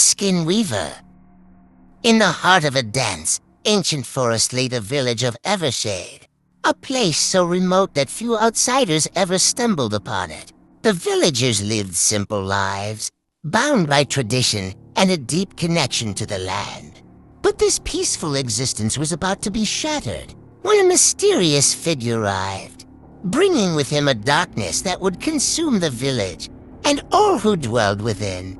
skin weaver. In the heart of a dense, ancient forest lay the village of Evershade, a place so remote that few outsiders ever stumbled upon it. The villagers lived simple lives, bound by tradition and a deep connection to the land. But this peaceful existence was about to be shattered when a mysterious figure arrived, bringing with him a darkness that would consume the village and all who dwelled within.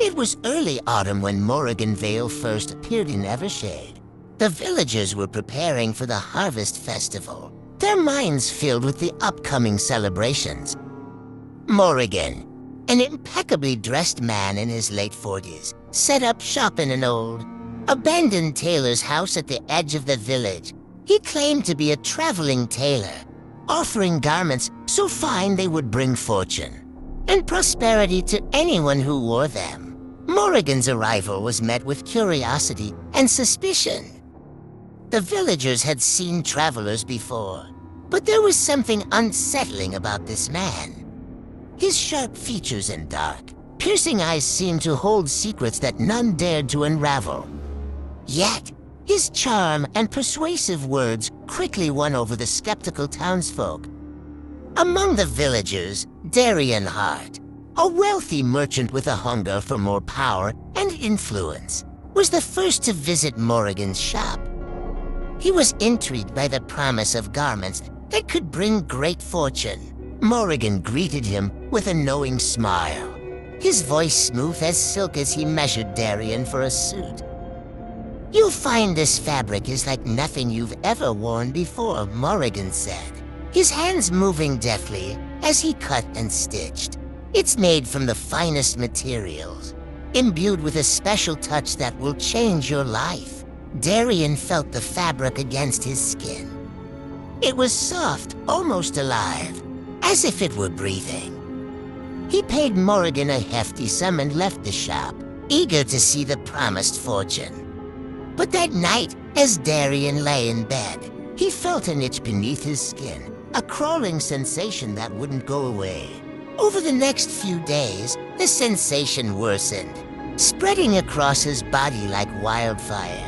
It was early autumn when Morrigan Vale first appeared in Evershade. The villagers were preparing for the harvest festival, their minds filled with the upcoming celebrations. Morrigan, an impeccably dressed man in his late 40s, set up shop in an old, abandoned tailor's house at the edge of the village. He claimed to be a traveling tailor, offering garments so fine they would bring fortune and prosperity to anyone who wore them. Morrigan's arrival was met with curiosity and suspicion. The villagers had seen travelers before, but there was something unsettling about this man. His sharp features and dark, piercing eyes seemed to hold secrets that none dared to unravel. Yet, his charm and persuasive words quickly won over the skeptical townsfolk. Among the villagers, Darian Hart, a wealthy merchant with a hunger for more power and influence, was the first to visit Morrigan's shop. He was intrigued by the promise of garments that could bring great fortune. Morrigan greeted him with a knowing smile, his voice smooth as silk as he measured Darian for a suit. "You'll find this fabric is like nothing you've ever worn before," Morrigan said, his hands moving deftly as he cut and stitched. "It's made from the finest materials, imbued with a special touch that will change your life." Darian felt the fabric against his skin. It was soft, almost alive, as if it were breathing. He paid Morrigan a hefty sum and left the shop, eager to see the promised fortune. But that night, as Darian lay in bed, he felt an itch beneath his skin, a crawling sensation that wouldn't go away. Over the next few days, the sensation worsened, spreading across his body like wildfire.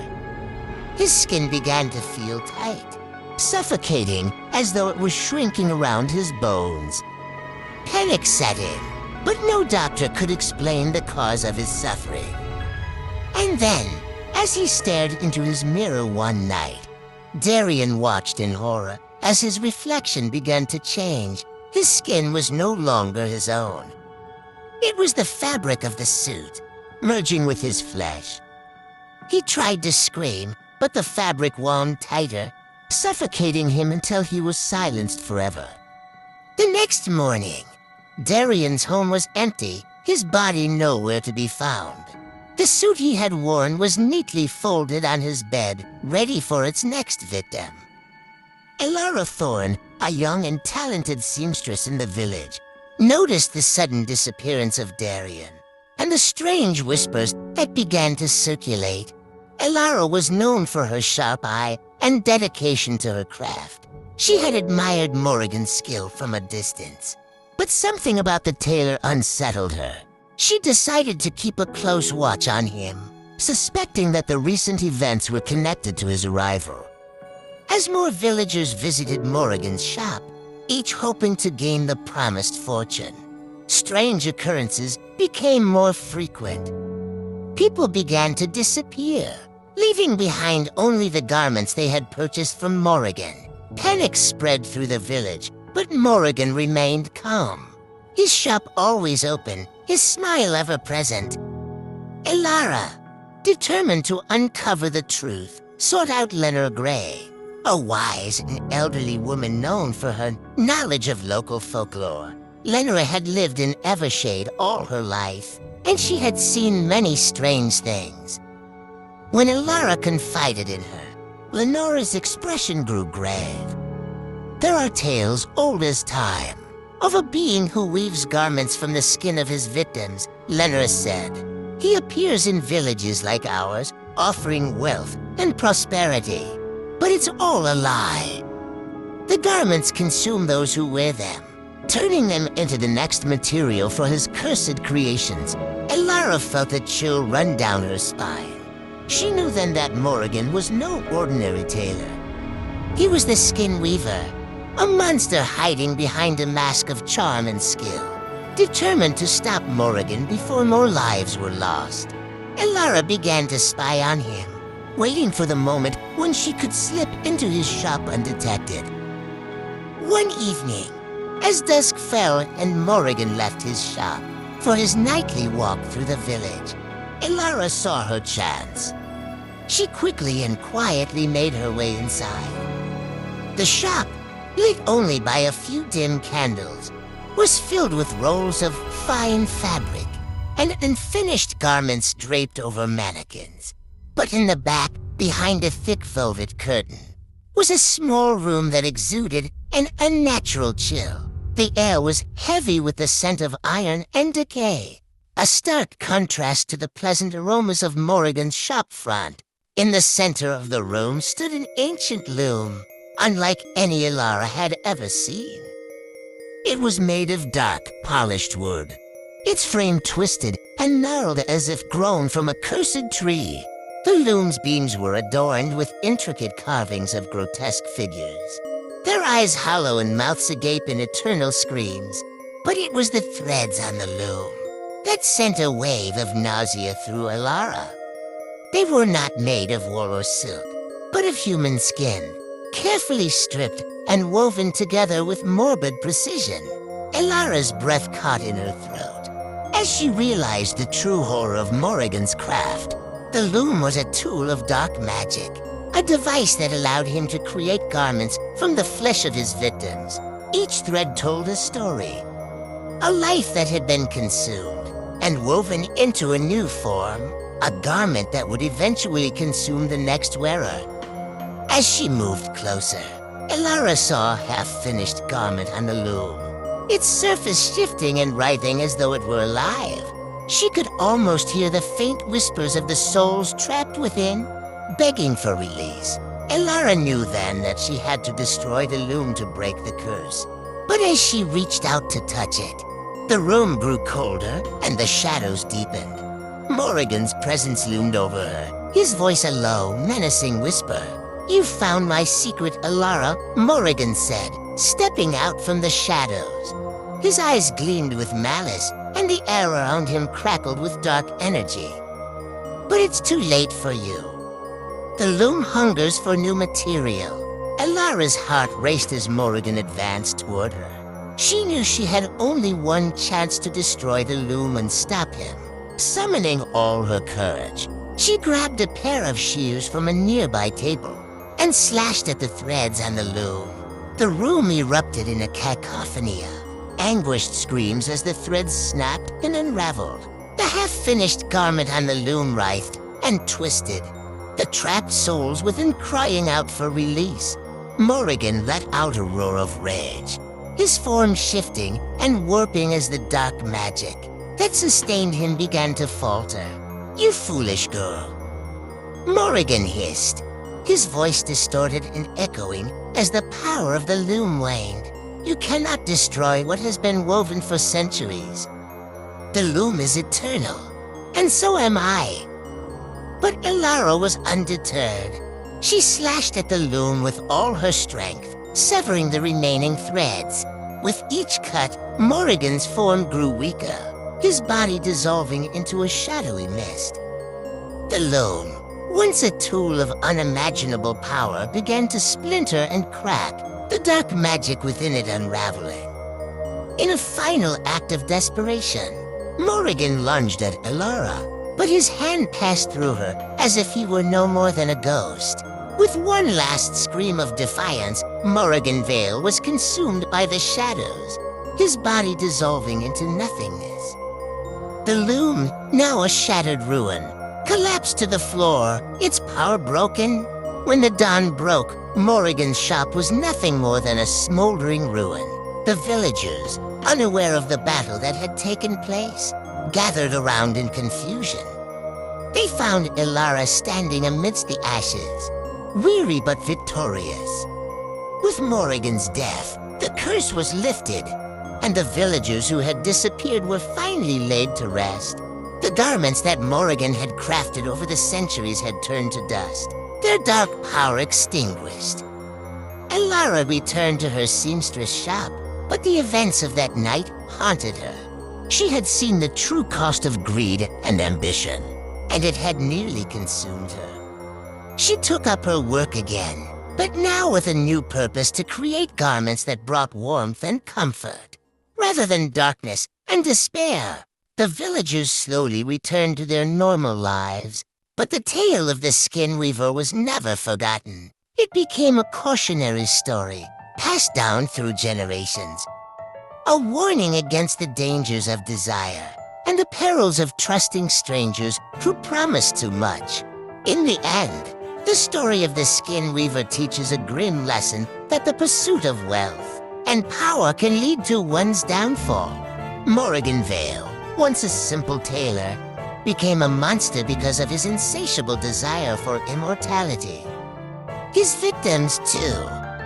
His skin began to feel tight, suffocating as though it was shrinking around his bones. Panic set in, but no doctor could explain the cause of his suffering. And then, as he stared into his mirror one night, Darian watched in horror as his reflection began to change. His skin was no longer his own. It was the fabric of the suit, merging with his flesh. He tried to scream, but the fabric wound tighter, suffocating him until he was silenced forever. The next morning, Darian's home was empty, his body nowhere to be found. The suit he had worn was neatly folded on his bed, ready for its next victim. Elara Thorne, a young and talented seamstress in the village, noticed the sudden disappearance of Darian and the strange whispers that began to circulate. Elara was known for her sharp eye and dedication to her craft. She had admired Morrigan's skill from a distance, but something about the tailor unsettled her. She decided to keep a close watch on him, suspecting that the recent events were connected to his arrival. As more villagers visited Morrigan's shop, each hoping to gain the promised fortune, strange occurrences became more frequent. People began to disappear, leaving behind only the garments they had purchased from Morrigan. Panic spread through the village, but Morrigan remained calm, his shop always open, his smile ever present. Elara, determined to uncover the truth, sought out Lenore Gray, a wise and elderly woman known for her knowledge of local folklore. Lenore had lived in Evershade all her life, and she had seen many strange things. When Elara confided in her, Lenore's expression grew grave. "There are tales old as time of a being who weaves garments from the skin of his victims," Lenore said. "He appears in villages like ours, offering wealth and prosperity. But it's all a lie. The garments consume those who wear them, turning them into the next material for his cursed creations. Elara felt a chill run down her spine. She knew then that Morrigan was no ordinary tailor. He was the skin weaver, a monster hiding behind a mask of charm and skill, determined to stop Morrigan before more lives were lost. Elara began to spy on him, waiting for the moment when she could slip into his shop undetected. One evening, as dusk fell and Morrigan left his shop for his nightly walk through the village, Elara saw her chance. She quickly and quietly made her way inside. The shop, lit only by a few dim candles, was filled with rolls of fine fabric and unfinished garments draped over mannequins. But in the back, behind a thick velvet curtain, was a small room that exuded an unnatural chill. The air was heavy with the scent of iron and decay, a stark contrast to the pleasant aromas of Morrigan's shop front. In the center of the room stood an ancient loom, unlike any Elara had ever seen. It was made of dark, polished wood, its frame twisted and gnarled as if grown from a cursed tree. The loom's beams were adorned with intricate carvings of grotesque figures, their eyes hollow and mouths agape in eternal screams. But it was the threads on the loom that sent a wave of nausea through Elara. They were not made of wool or silk, but of human skin, carefully stripped and woven together with morbid precision. Elara's breath caught in her throat as she realized the true horror of Morrigan's craft. The loom was a tool of dark magic, a device that allowed him to create garments from the flesh of his victims. Each thread told a story, a life that had been consumed and woven into a new form, a garment that would eventually consume the next wearer. As she moved closer, Elara saw a half-finished garment on the loom, its surface shifting and writhing as though it were alive. She could almost hear the faint whispers of the souls trapped within, begging for release. Elara knew then that she had to destroy the loom to break the curse. But as she reached out to touch it, the room grew colder and the shadows deepened. Morrigan's presence loomed over her, his voice a low, menacing whisper. "You found my secret, Elara," Morrigan said, stepping out from the shadows. His eyes gleamed with malice, and the air around him crackled with dark energy. "But it's too late for you. The loom hungers for new material." Elara's heart raced as Morrigan advanced toward her. She knew she had only one chance to destroy the loom and stop him. Summoning all her courage, she grabbed a pair of shears from a nearby table and slashed at the threads on the loom. The room erupted in a cacophony of anguished screams as the threads snapped and unraveled. The half-finished garment on the loom writhed and twisted, the trapped souls within crying out for release. Morrigan let out a roar of rage, his form shifting and warping as the dark magic that sustained him began to falter. "You foolish girl," Morrigan hissed, his voice distorted and echoing as the power of the loom waned. "You cannot destroy what has been woven for centuries. The loom is eternal, and so am I." But Elara was undeterred. She slashed at the loom with all her strength, severing the remaining threads. With each cut, Morrigan's form grew weaker, his body dissolving into a shadowy mist. The loom, once a tool of unimaginable power, began to splinter and crack, the dark magic within it unraveling. In a final act of desperation, Morrigan lunged at Elara, but his hand passed through her as if he were no more than a ghost. With one last scream of defiance, Morrigan Vale was consumed by the shadows, his body dissolving into nothingness. The loom, now a shattered ruin, collapsed to the floor, its power broken. When the dawn broke, Morrigan's shop was nothing more than a smoldering ruin. The villagers, unaware of the battle that had taken place, gathered around in confusion. They found Elara standing amidst the ashes, weary but victorious. With Morrigan's death, the curse was lifted, and the villagers who had disappeared were finally laid to rest. The garments that Morrigan had crafted over the centuries had turned to dust, their dark power extinguished. Elara returned to her seamstress shop, but the events of that night haunted her. She had seen the true cost of greed and ambition, and it had nearly consumed her. She took up her work again, but now with a new purpose to create garments that brought warmth and comfort, rather than darkness and despair. The villagers slowly returned to their normal lives, but the tale of the skin weaver was never forgotten. It became a cautionary story, passed down through generations. A warning against the dangers of desire and the perils of trusting strangers who promise too much. In the end, the story of the skin weaver teaches a grim lesson that the pursuit of wealth and power can lead to one's downfall. Morrigan Vale, once a simple tailor, became a monster because of his insatiable desire for immortality. His victims, too,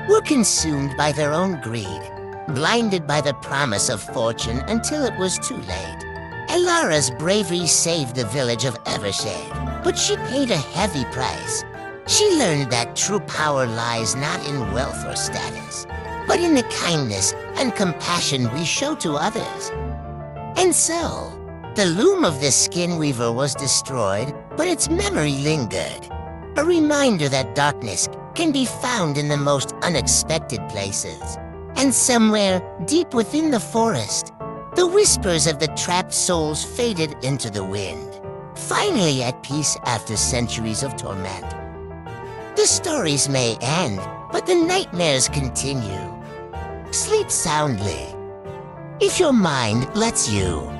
were consumed by their own greed, blinded by the promise of fortune until it was too late. Elara's bravery saved the village of Evershade, but she paid a heavy price. She learned that true power lies not in wealth or status, but in the kindness and compassion we show to others. And so, the loom of the skin weaver was destroyed, but its memory lingered. A reminder that darkness can be found in the most unexpected places. And somewhere deep within the forest, the whispers of the trapped souls faded into the wind, finally at peace after centuries of torment. The stories may end, but the nightmares continue. Sleep soundly, if your mind lets you.